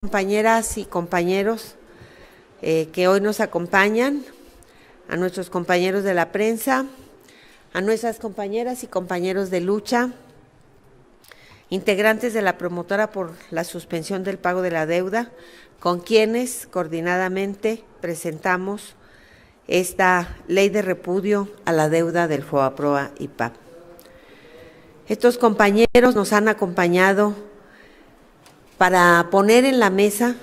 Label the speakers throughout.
Speaker 1: Compañeras y compañeros que hoy nos acompañan, a nuestros compañeros de la prensa, a nuestras compañeras y compañeros de lucha, integrantes de la promotora por la suspensión del pago de la deuda, con quienes coordinadamente presentamos esta ley de repudio a la deuda del FOBAPROA y PAB. Estos compañeros nos han acompañado para poner en la mesa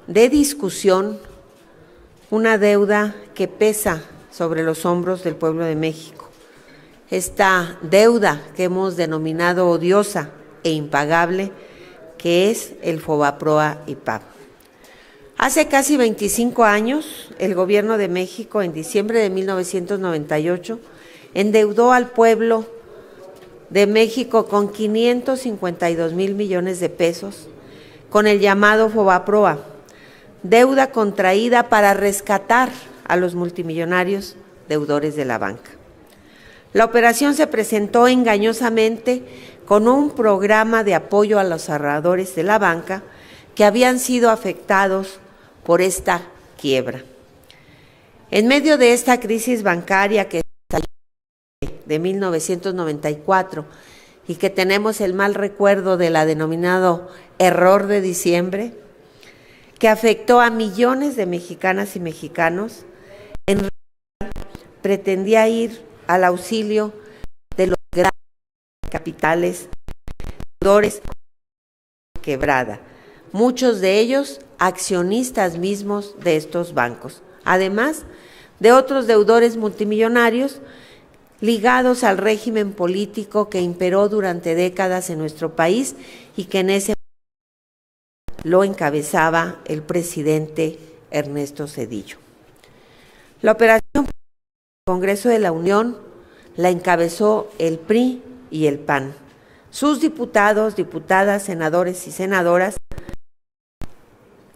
Speaker 1: de discusión una deuda que pesa sobre los hombros del pueblo de México. Esta deuda que hemos denominado odiosa e impagable, que es el FOBAPROA y PAB. Hace casi 25 años, el Gobierno de México, en diciembre de 1998, endeudó al pueblo de México con 552,000 millones de pesos, con el llamado FOBAPROA, deuda contraída para rescatar a los multimillonarios deudores de la banca. La operación se presentó engañosamente con un programa de apoyo a los ahorradores de la banca que habían sido afectados por esta quiebra. En medio de esta crisis bancaria que estalló de 1994 y que tenemos el mal recuerdo de la denominado error de diciembre, que afectó a millones de mexicanas y mexicanos, en realidad pretendía ir al auxilio de los grandes capitales, deudores quebrada, muchos de ellos accionistas mismos de estos bancos, además de otros deudores multimillonarios ligados al régimen político que imperó durante décadas en nuestro país y que en ese momento lo encabezaba el presidente Ernesto Zedillo. La operación del Congreso de la Unión la encabezó el PRI y el PAN. Sus diputados, diputadas, senadores y senadoras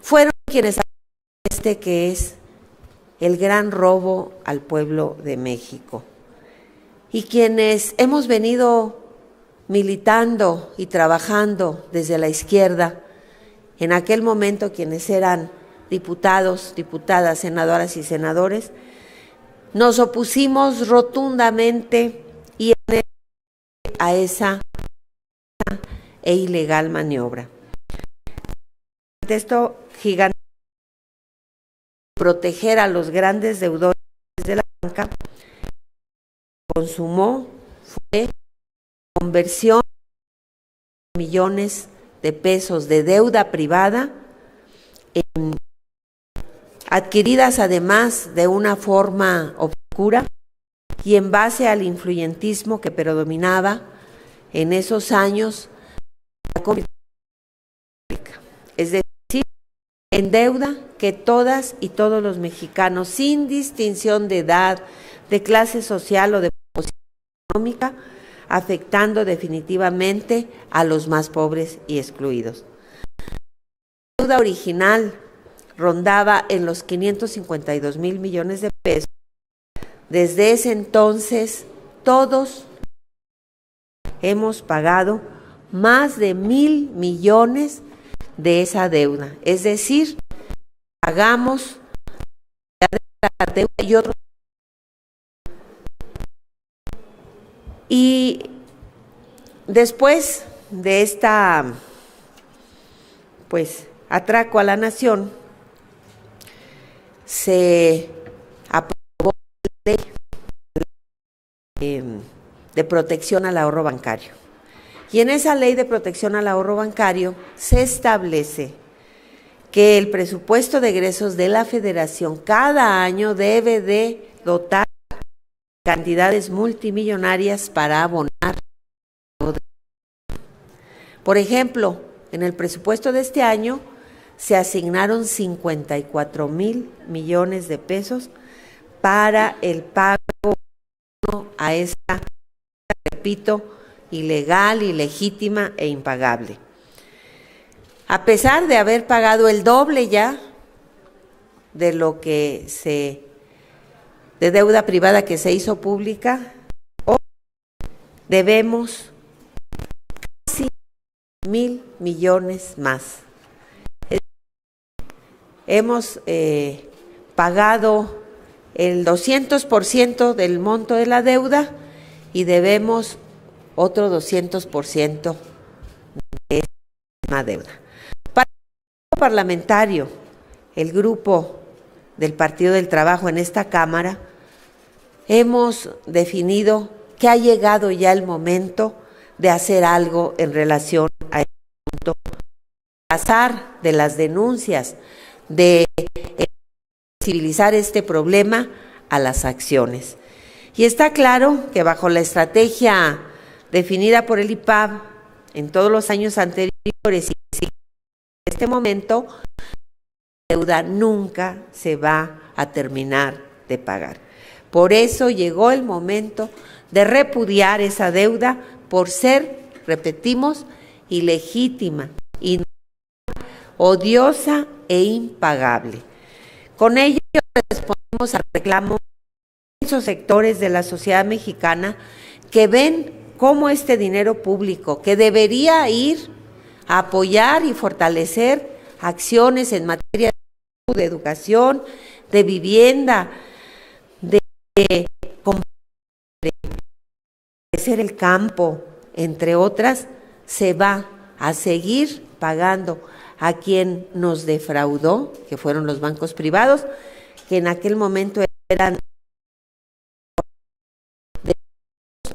Speaker 1: fueron quienes hacen que es el gran robo al pueblo de México. Y quienes hemos venido militando y trabajando desde la izquierda, en aquel momento quienes eran diputados, diputadas, senadoras y senadores, nos opusimos rotundamente y a esa e ilegal maniobra. Esto gigante, proteger a los grandes deudores de la banca, consumó fue conversión de millones de pesos de deuda privada, adquiridas además de una forma oscura y en base al influyentismo que predominaba en esos años, es decir, en deuda que todas y todos los mexicanos, sin distinción de edad, de clase social o de posición económica, afectando definitivamente a los más pobres y excluidos. La deuda original rondaba en los 552,000 millones de pesos. Desde ese entonces, todos hemos pagado más de 1,000 millones de esa deuda. Es decir, pagamos la deuda y otros. Y después de esta, atraco a la nación, se aprobó la ley de protección al ahorro bancario. Y en esa ley de protección al ahorro bancario se establece que el presupuesto de egresos de la Federación cada año debe de dotar cantidades multimillonarias para abonar. Por ejemplo, en el presupuesto de este año se asignaron 54,000 millones de pesos para el pago a esta, repito, ilegal, ilegítima e impagable. A pesar de haber pagado el doble ya de lo que de deuda privada que se hizo pública, hoy debemos casi 1,000 millones más. hemos pagado el 200% del monto de la deuda y debemos otro 200% de esa misma deuda. Para el grupo parlamentario, el grupo del Partido del Trabajo en esta Cámara, hemos definido que ha llegado ya el momento de hacer algo en relación a este punto, pasar de las denuncias, de visibilizar este problema a las acciones. Y está claro que bajo la estrategia definida por el IPAB en todos los años anteriores y en este momento, la deuda nunca se va a terminar de pagar. Por eso llegó el momento de repudiar esa deuda por ser, repetimos, ilegítima, odiosa e impagable. Con ello respondemos al reclamo de esos sectores de la sociedad mexicana que ven cómo este dinero público, que debería ir a apoyar y fortalecer acciones en materia de educación, de vivienda, de fortalecer el campo, entre otras, se va a seguir pagando a quien nos defraudó, que fueron los bancos privados, que en aquel momento eran,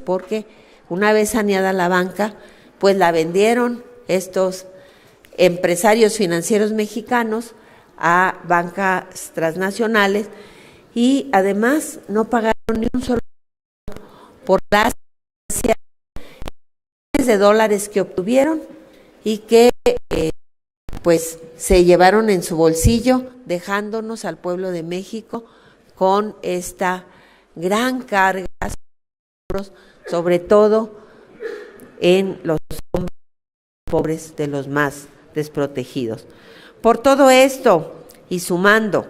Speaker 1: porque una vez saneada la banca, pues la vendieron estos empresarios financieros mexicanos a bancas transnacionales y además no pagaron ni un solo por las millones de dólares que obtuvieron y que pues se llevaron en su bolsillo, dejándonos al pueblo de México con esta gran carga, sobre todo en los hombres pobres, de los más desprotegidos. Por todo esto y sumando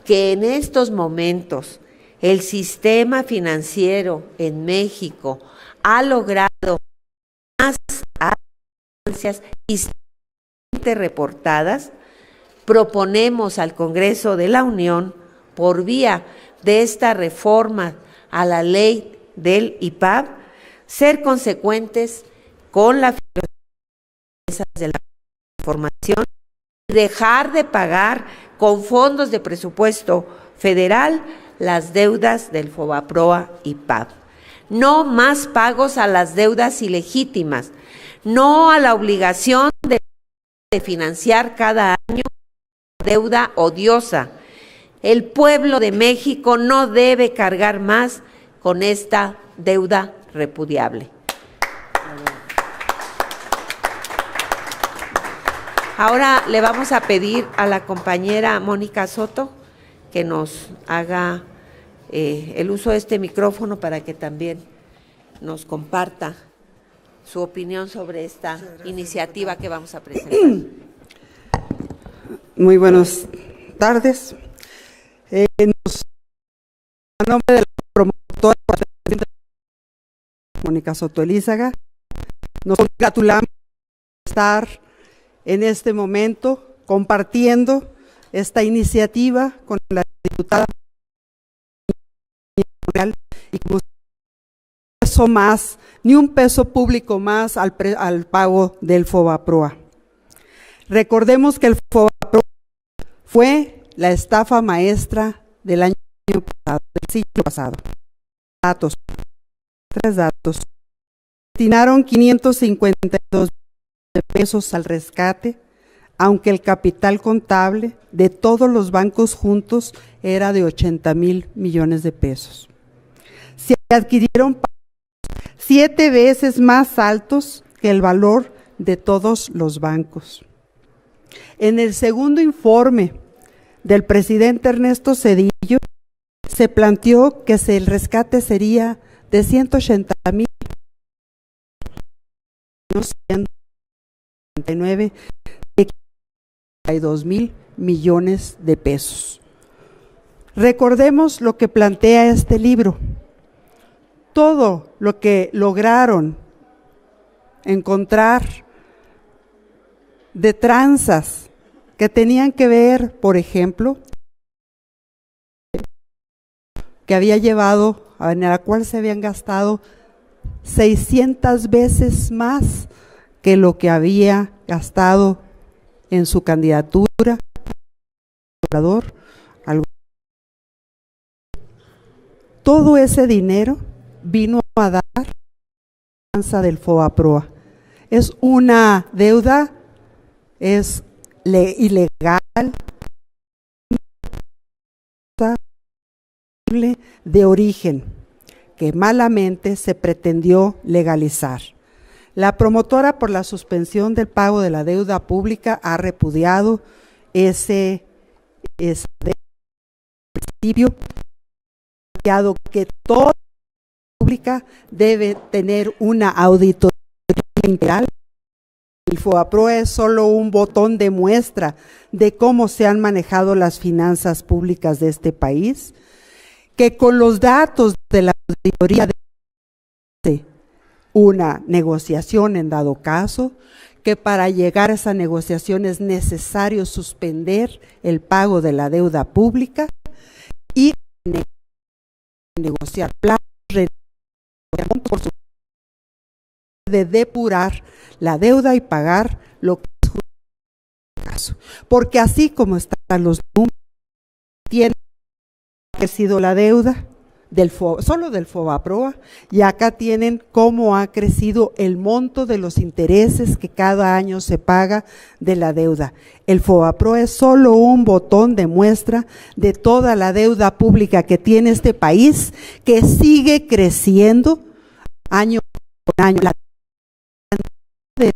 Speaker 1: que en estos momentos el sistema financiero en México ha logrado más ganancias históricamente reportadas, proponemos al Congreso de la Unión, por vía de esta reforma a la ley del IPAB, ser consecuentes con la filosofía de la formación y dejar de pagar con fondos de presupuesto federal las deudas del FOBAPROA y PAB. No más pagos a las deudas ilegítimas, no a la obligación de financiar cada año deuda odiosa. El pueblo de México no debe cargar más con esta deuda repudiable. Ahora le vamos a pedir a la compañera Mónica Soto que nos haga el uso de este micrófono para que también nos comparta su opinión sobre esta iniciativa que vamos a presentar.
Speaker 2: Muy buenas tardes. A nombre de la promotora Mónica Soto Elízaga, nos congratulamos de estar en este momento compartiendo esta iniciativa con la diputada y como ni un peso público más al pago del FOBAPROA. Recordemos que el FOBAPROA fue la estafa maestra del año pasado, del siglo pasado. Tres datos. Destinaron 552 de pesos al rescate, aunque el capital contable de todos los bancos juntos era de 80,000 millones de pesos. Se adquirieron 7 veces más altos que el valor de todos los bancos. En el segundo informe del presidente Ernesto Zedillo, se planteó que el rescate sería de 180,000, no 149, de 42,000 millones de pesos. Recordemos lo que plantea este libro. Todo lo que lograron encontrar de tranzas que tenían que ver, por ejemplo, que había llevado, en la cual se habían gastado 600 veces más que lo que había gastado en su candidatura. Todo ese dinero vino a dar la finanza del FOBAPROA. Es una deuda, es ilegal, de origen, que malamente se pretendió legalizar. La promotora por la suspensión del pago de la deuda pública ha repudiado ese principio, que toda pública debe tener una auditoría integral. El FOBAPROA es solo un botón de muestra de cómo se han manejado las finanzas públicas de este país, que con los datos de la auditoría de una negociación en dado caso, que para llegar a esa negociación es necesario suspender el pago de la deuda pública y negociar planes de depurar la deuda y pagar lo que es justo en el caso. Porque así como están los números, tiene crecido la deuda solo del FOBAPROA, y acá tienen cómo ha crecido el monto de los intereses que cada año se paga de la deuda. El FOBAPROA es solo un botón de muestra de toda la deuda pública que tiene este país, que sigue creciendo año con año. La de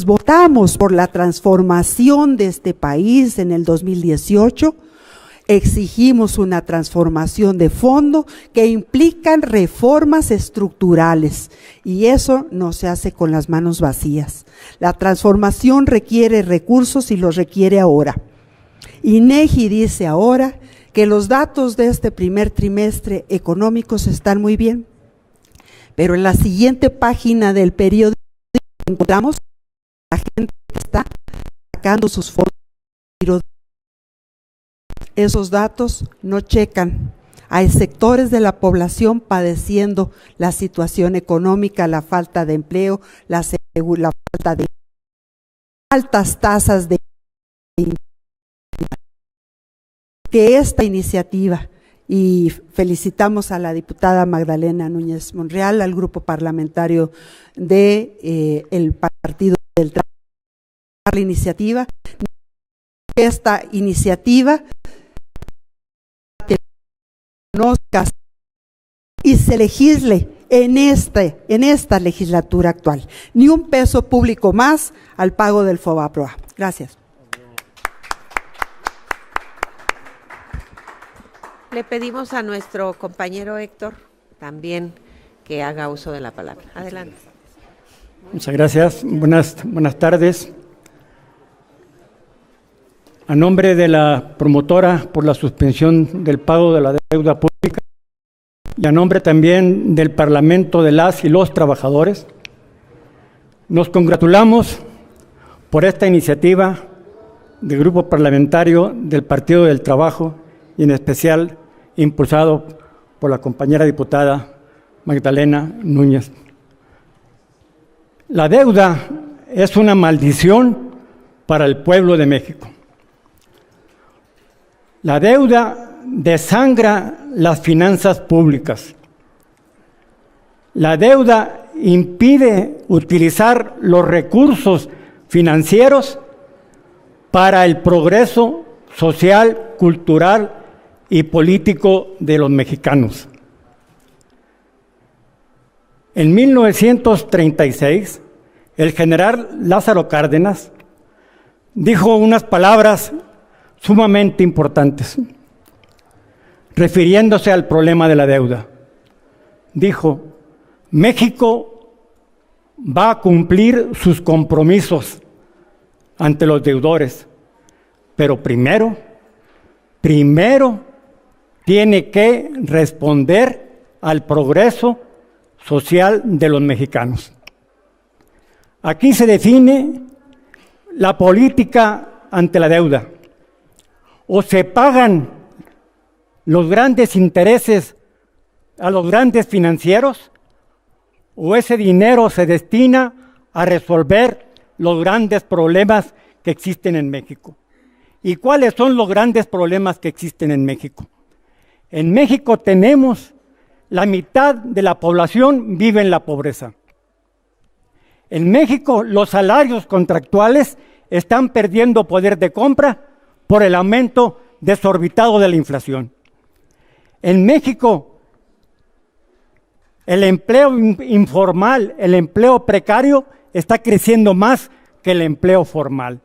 Speaker 2: votamos por la transformación de este país en el 2018, exigimos una transformación de fondo que implican reformas estructurales, y eso no se hace con las manos vacías. La transformación requiere recursos y los requiere ahora. INEGI dice ahora que los datos de este primer trimestre económicos están muy bien, pero en la siguiente página del periódico encontramos la gente que está sacando sus fondos. Esos datos no checan. Hay sectores de la población padeciendo la situación económica, la falta de empleo, la falta de altas tasas de que esta iniciativa, y felicitamos a la diputada Magdalena Núñez Monreal, al grupo parlamentario de el Partido del Trabajo, la iniciativa, esta iniciativa y se legisle en esta legislatura actual. Ni un peso público más al pago del FOBAPROA. Gracias.
Speaker 1: Le pedimos a nuestro compañero Héctor también que haga uso de la palabra. Adelante.
Speaker 3: Muchas gracias. Buenas tardes. A nombre de la promotora por la suspensión del pago de la deuda pública y a nombre también del Parlamento de las y los trabajadores, nos congratulamos por esta iniciativa del Grupo Parlamentario del Partido del Trabajo y en especial impulsado por la compañera diputada Magdalena Núñez. La deuda es una maldición para el pueblo de México. La deuda desangra las finanzas públicas. La deuda impide utilizar los recursos financieros para el progreso social, cultural y político de los mexicanos. En 1936, el general Lázaro Cárdenas dijo unas palabras sumamente importantes, refiriéndose al problema de la deuda. Dijo: México va a cumplir sus compromisos ante los deudores, pero primero tiene que responder al progreso social de los mexicanos. Aquí se define la política ante la deuda. O se pagan los grandes intereses a los grandes financieros, o ese dinero se destina a resolver los grandes problemas que existen en México. ¿Y cuáles son los grandes problemas que existen en México? En México tenemos la mitad de la población vive en la pobreza. En México los salarios contractuales están perdiendo poder de compra por el aumento desorbitado de la inflación. En México el empleo informal, el empleo precario está creciendo más que el empleo formal.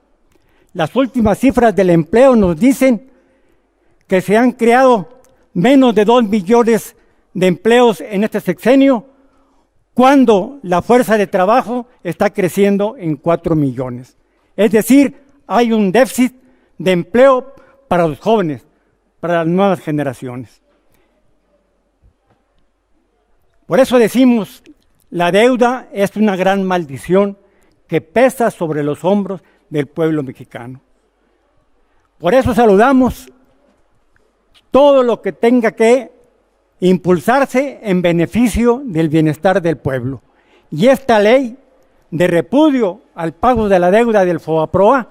Speaker 3: Las últimas cifras del empleo nos dicen que se han creado menos de 2 millones de empleos en este sexenio, cuando la fuerza de trabajo está creciendo en 4 millones. Es decir, hay un déficit de empleo para los jóvenes, para las nuevas generaciones. Por eso decimos, la deuda es una gran maldición que pesa sobre los hombros del pueblo mexicano. Por eso saludamos todo lo que tenga que impulsarse en beneficio del bienestar del pueblo. Y esta ley de repudio al pago de la deuda del FOBAPROA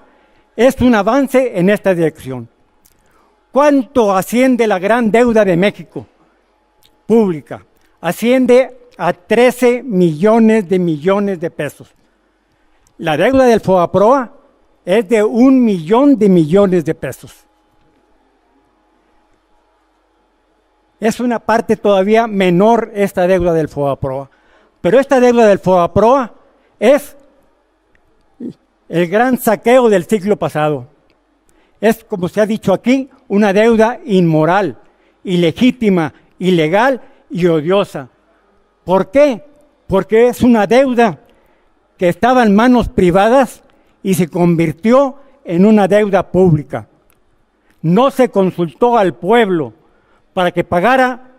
Speaker 3: es un avance en esta dirección. ¿Cuánto asciende la gran deuda de México pública? Asciende a 13 millones de pesos. La deuda del FOBAPROA es de 1 millón de millones de pesos. Es una parte todavía menor esta deuda del FOBAPROA, pero esta deuda del FOBAPROA es el gran saqueo del siglo pasado. Es, como se ha dicho aquí, una deuda inmoral, ilegítima, ilegal y odiosa. ¿Por qué? Porque es una deuda que estaba en manos privadas y se convirtió en una deuda pública. No se consultó al pueblo para que pagara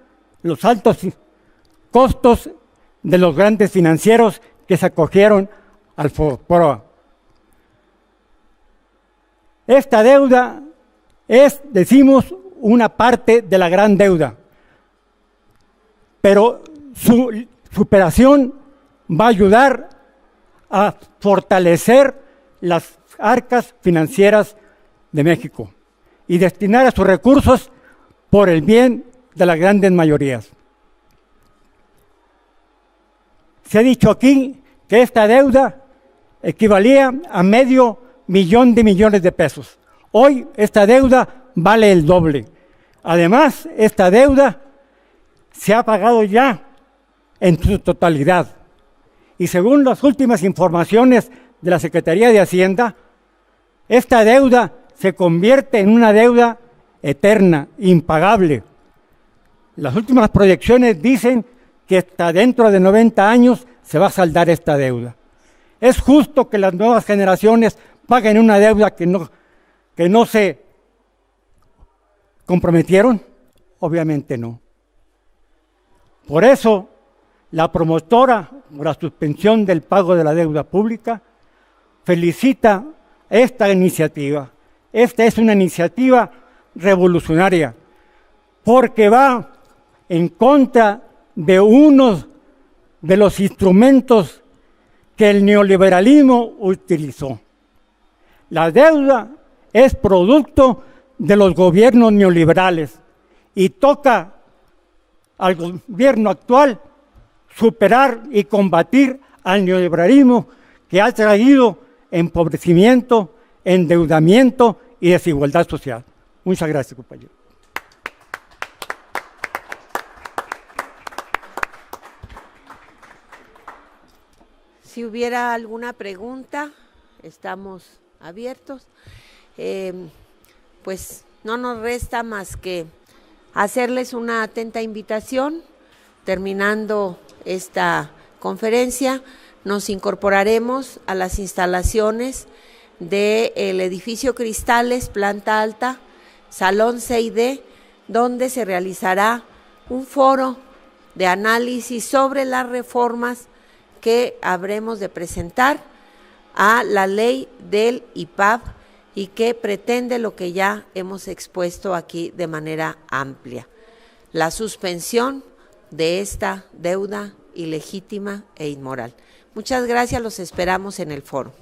Speaker 3: los altos costos de los grandes financieros que se acogieron al FOBAPROA. Esta deuda es, decimos, una parte de la gran deuda, pero su superación va a ayudar a fortalecer las arcas financieras de México y destinar a sus recursos por el bien de las grandes mayorías. Se ha dicho aquí que esta deuda equivalía a medio millón de millones de pesos. Hoy esta deuda vale el doble. Además, esta deuda se ha pagado ya en su totalidad. Y según las últimas informaciones de la Secretaría de Hacienda, esta deuda se convierte en una deuda eterna, impagable. Las últimas proyecciones dicen que hasta dentro de 90 años se va a saldar esta deuda. ¿Es justo que las nuevas generaciones paguen una deuda que no se comprometieron? Obviamente no. Por eso, la promotora por la suspensión del pago de la deuda pública felicita esta iniciativa. Esta es una iniciativa revolucionaria porque va en contra de uno de los instrumentos que el neoliberalismo utilizó. La deuda es producto de los gobiernos neoliberales y toca al gobierno actual superar y combatir al neoliberalismo que ha traído empobrecimiento, endeudamiento y desigualdad social. Muchas gracias, compañero.
Speaker 1: Si hubiera alguna pregunta, estamos abiertos. Pues no nos resta más que hacerles una atenta invitación. Terminando esta conferencia, nos incorporaremos a las instalaciones del edificio Cristales, planta alta, Salón 6D, donde se realizará un foro de análisis sobre las reformas que habremos de presentar a la ley del IPAB y que pretende lo que ya hemos expuesto aquí de manera amplia: la suspensión de esta deuda ilegítima e inmoral. Muchas gracias, los esperamos en el foro.